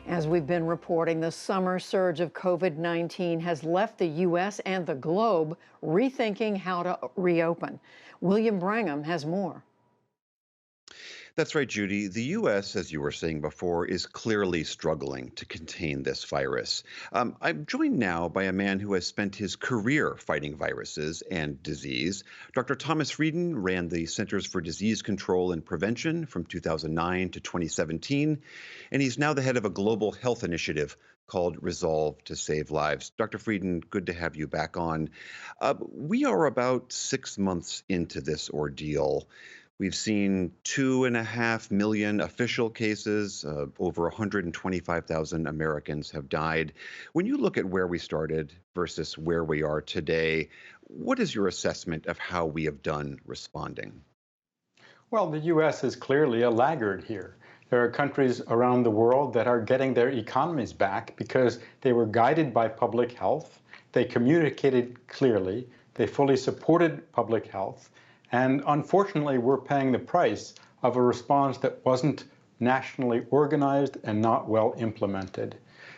As we've been reporting, the summer surge of COVID-19 has left the U.S. and the globe rethinking how to reopen. William Brangham has more. That's right, Judy. The U.S., as you were saying before, is clearly struggling to contain this virus. I'm joined now by a man who has spent his career fighting viruses and disease. Dr. Thomas Frieden ran the Centers for Disease Control and Prevention from 2009 to 2017, and he's now the head of a global health initiative called Resolve to Save Lives. Dr. Frieden, good to have you back on. We are about 6 months into this ordeal. We've seen 2.5 million official cases. Over 125,000 Americans have died. When you look at where we started versus where we are today, what is your assessment of how we have done responding? Well, the U.S. is clearly a laggard here. There are countries around the world that are getting their economies back because they were guided by public health, they communicated clearly, they fully supported public health, and unfortunately, we're paying the price of a response that wasn't nationally organized and not well implemented.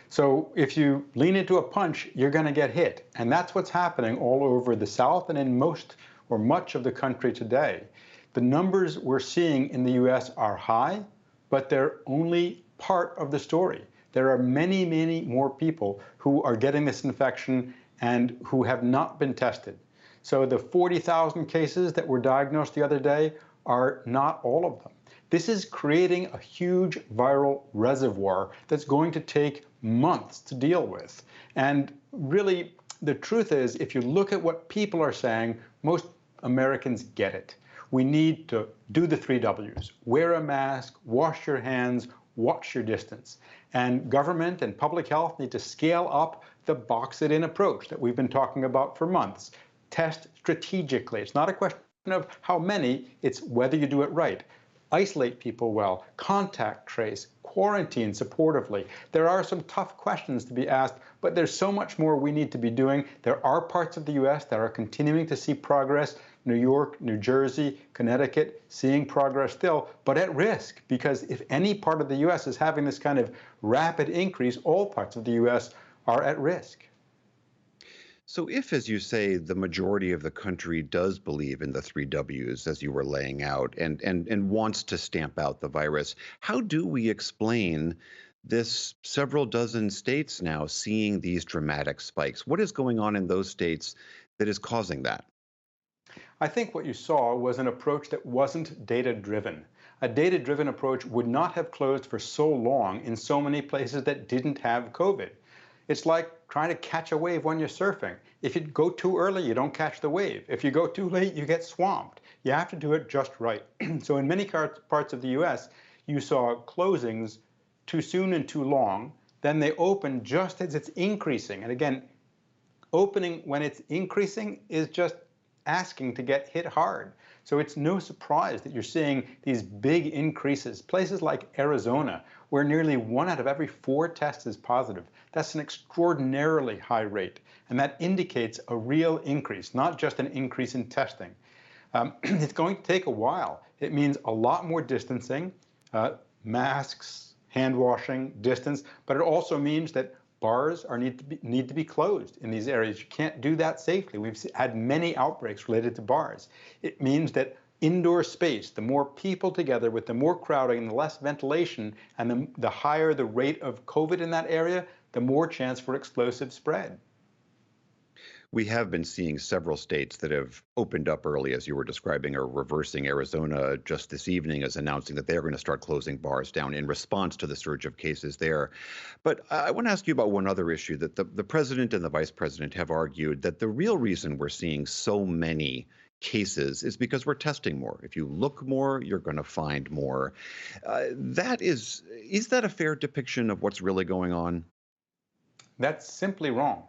So if you lean into a punch, you're going to get hit. And that's what's happening all over the South and in most or much of the country today. The numbers we're seeing in the US are high, but they're only part of the story. There are many, many more people who are getting this infection and who have not been tested. So the 40,000 cases that were diagnosed the other day are not all of them. This is creating a huge viral reservoir that's going to take months to deal with. And really, the truth is, if you look at what people are saying, most Americans get it. We need to do the three W's: wear a mask, wash your hands, watch your distance. And government and public health need to scale up the box it in approach that we've been talking about for months. Test strategically. It's not a question of how many, it's whether you do it right. Isolate people well, contact trace, quarantine supportively. There are some tough questions to be asked, but there's so much more we need to be doing. There are parts of the US that are continuing to see progress. New York, New Jersey, Connecticut, seeing progress still, but at risk, because if any part of the US is having this kind of rapid increase, all parts of the US are at risk. So, if, as you say, the majority of the country does believe in the three W's, as you were laying out, and wants to stamp out the virus, how do we explain this several dozen states now seeing these dramatic spikes? What is going on in those states that is causing that? I think what you saw was an approach that wasn't data-driven. A data-driven approach would not have closed for so long in so many places that didn't have COVID. It's like trying to catch a wave when you're surfing. If you go too early, you don't catch the wave. If you go too late, you get swamped. You have to do it just right. So in many parts of the US, you saw closings too soon and too long. Then they open just as it's increasing. And again, opening when it's increasing is just asking to get hit hard. So it's no surprise that you're seeing these big increases. Places like Arizona, where nearly 1 out of every 4 tests is positive. That's an extraordinarily high rate. And that indicates a real increase, not just an increase in testing. It's going to take a while. It means a lot more distancing, masks, hand washing, distance, but it also means that bars need to be closed in these areas. You can't do that safely. We've had many outbreaks related to bars. It means that indoor space, the more people together with the more crowding and the less ventilation, and the higher the rate of COVID in that area, the more chance for explosive spread. We have been seeing several states that have opened up early, as you were describing, or reversing. Arizona just this evening is announcing that they're going to start closing bars down in response to the surge of cases there. But I want to ask you about one other issue that the president and the vice president have argued that the real reason we're seeing so many cases is because we're testing more. If you look more, you're going to find more. Is that a fair depiction of what's really going on? That's simply wrong.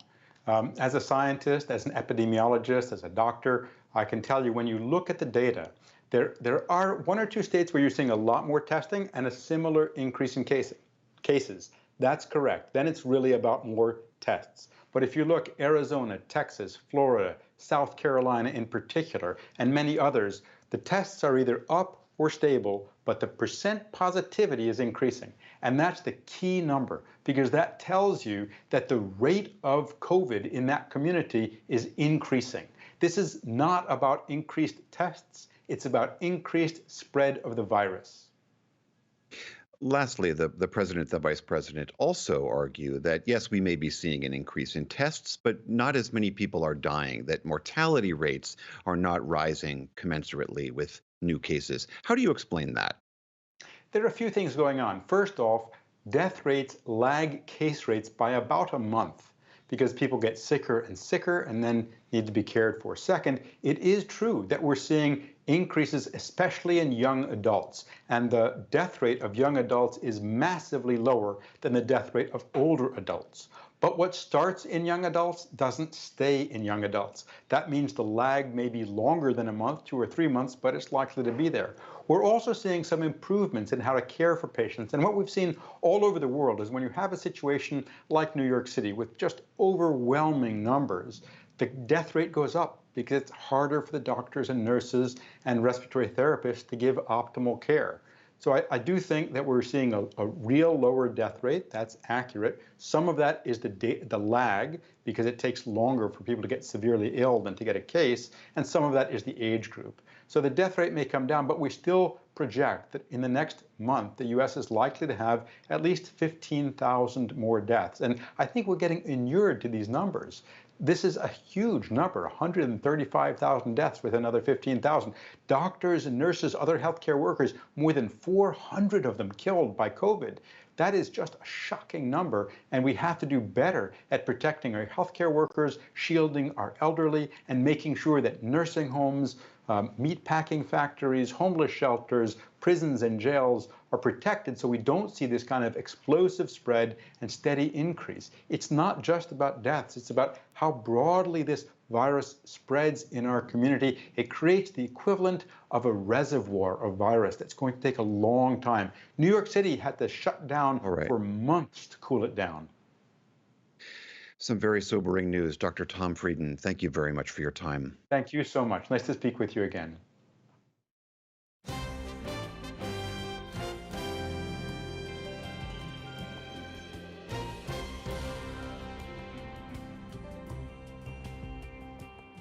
As a scientist, as an epidemiologist, as a doctor, I can tell you when you look at the data, there are 1 or 2 states where you're seeing a lot more testing and a similar increase in cases. That's correct. Then it's really about more tests. But if you look Arizona, Texas, Florida, South Carolina in particular, and many others, the tests are either up or stable, but the percent positivity is increasing. And that's the key number, because that tells you that the rate of COVID in that community is increasing. This is not about increased tests, it's about increased spread of the virus. Lastly, the president, the vice president also argue that, yes, we may be seeing an increase in tests, but not as many people are dying, that mortality rates are not rising commensurately with new cases. How do you explain that? There are a few things going on. First off, death rates lag case rates by about a month because people get sicker and sicker and then need to be cared for. Second, it is true that we're seeing increases, especially in young adults. And the death rate of young adults is massively lower than the death rate of older adults. But what starts in young adults doesn't stay in young adults. That means the lag may be longer than a month, 2 or 3 months, but it's likely to be there. We're also seeing some improvements in how to care for patients. And what we've seen all over the world is when you have a situation like New York City with just overwhelming numbers, the death rate goes up because it's harder for the doctors and nurses and respiratory therapists to give optimal care. So I do think that we're seeing a real lower death rate. That's accurate. Some of that is the lag, because it takes longer for people to get severely ill than to get a case, and some of that is the age group. So the death rate may come down, but we still project that in the next month, the US is likely to have at least 15,000 more deaths. And I think we're getting inured to these numbers. This is a huge number, 135,000 deaths with another 15,000. Doctors and nurses, other healthcare workers, more than 400 of them killed by COVID. That is just a shocking number, and we have to do better at protecting our healthcare workers, shielding our elderly, and making sure that nursing homes, meatpacking factories, homeless shelters, prisons and jails are protected so we don't see this kind of explosive spread and steady increase. It's not just about deaths, it's about how broadly this virus spreads in our community. It creates the equivalent of a reservoir of virus that's going to take a long time. New York City had to shut down for months to cool it down. Some very sobering news. Dr. Tom Frieden, thank you very much for your time. Thank you so much. Nice to speak with you again.